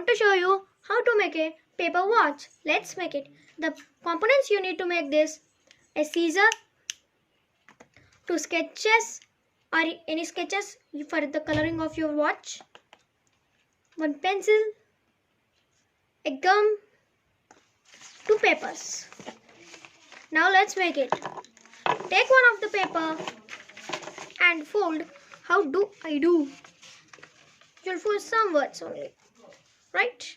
to show you how to make a paper watch. Let's make it. The components you need to make this: a scissor, two sketches or any sketches for the coloring of your watch, one pencil, a gum, two papers. Now let's make it. Take one of the paper and fold. How do I do? You'll fold some words only, right?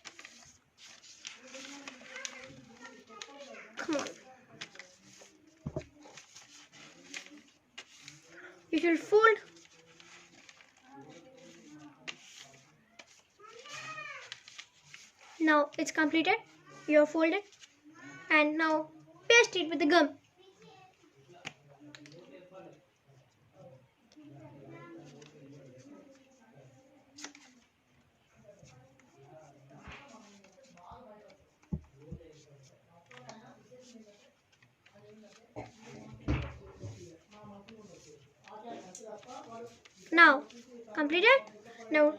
Come on. You should fold. Now it's completed. You have folded. And now paste it with the gum. Now completed. Now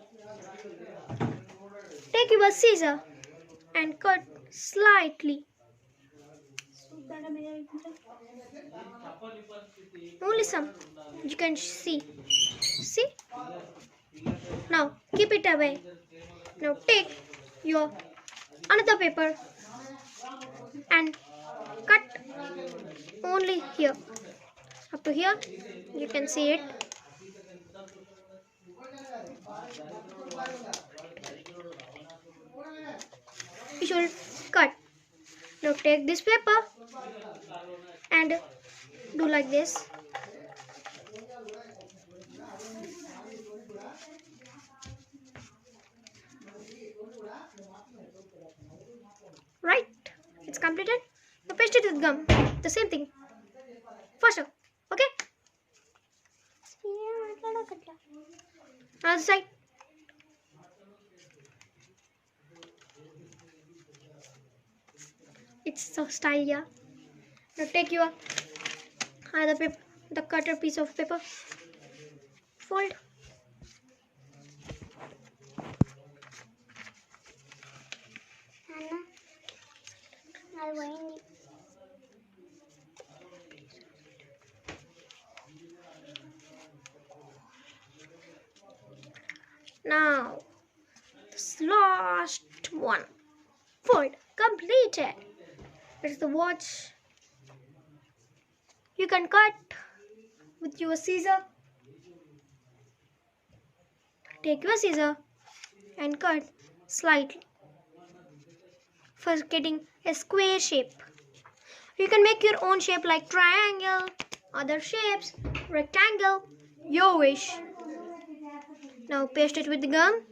take your scissor and cut slightly. Only some. You can see. See? Now keep it away. Now take your another paper and cut only here. Up to here. You can see it. You should cut. Now take this paper and do like this. Right? It's completed. Now paste it with gum. The same thing. Faster. Okay? Other side. It's so style, yeah. Now take your other paper, the cutter piece of paper. Fold. Now this last one. Fold. Completed. It's the watch. You can cut with your scissor. Take your scissor and cut slightly for getting a square shape. You can make your own shape like triangle, other shapes, rectangle, your wish. Now paste it with the gum.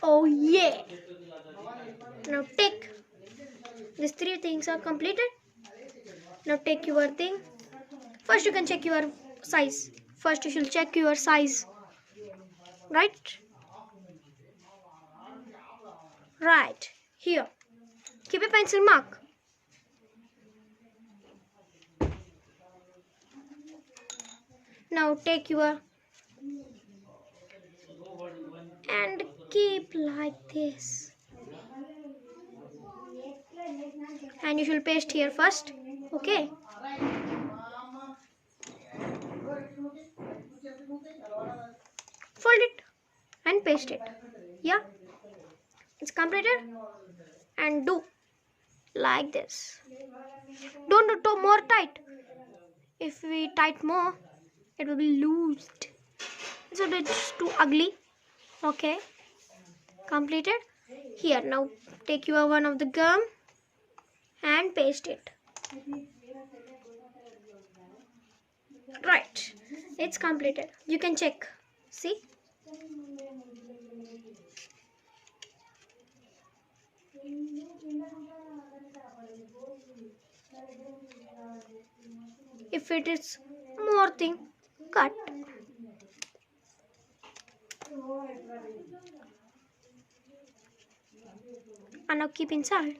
Oh yeah! Now take these three things are completed. Now take your thing. First you can check your size. First you should check your size. Right? Right. Here. Keep a pencil mark. Now take your and keep like this. And you should paste here first. Okay. Fold it and paste it. Yeah. It's completed. And do like this. Don't do too more tight. If we tight more, it will be loosed. So it's too ugly. Okay. Completed. Here, now take your one of the gum and paste it. Right. It's completed. You can check. See? If it is more thing, cut. And now keep inside.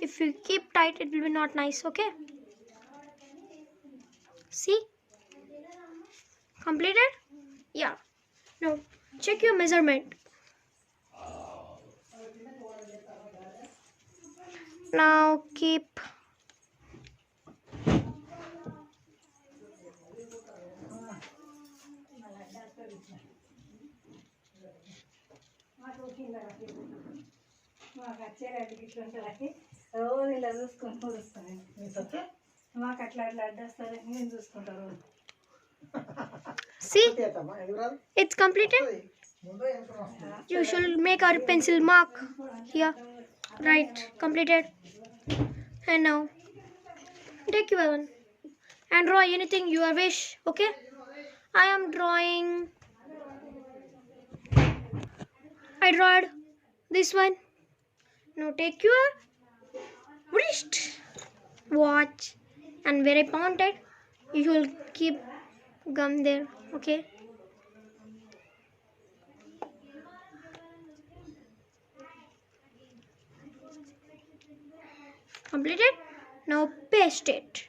If you keep tight, it will be not nice, okay? See? Completed? Yeah. Now check your measurement. Now keep మాకు వచ్చేది ఇట్లా ఉంటుంది రోజు ఇలా చూసుకొని చూస్తాను మాకు అట్లా అట్లా అడ్డొస్తుంది నేను చూసుకుంటాను see it's completed. You should make our pencil mark here. Right, completed. And now take your one and draw anything your wish. Okay, I am drawing. I drawed this one. Now take your wrist, watch, and where I pointed, you should keep gum there. Okay. Completed. Now paste it.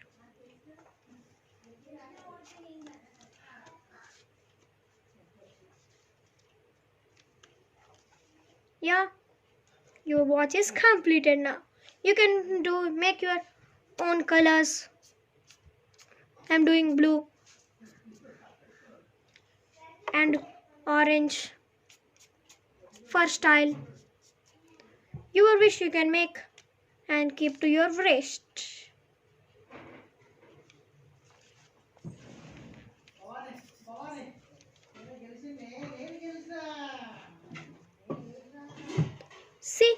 Yeah, your watch is completed now. You can make your own colors. I'm doing blue and orange for style. Your wish you can make and keep to your wrist. See,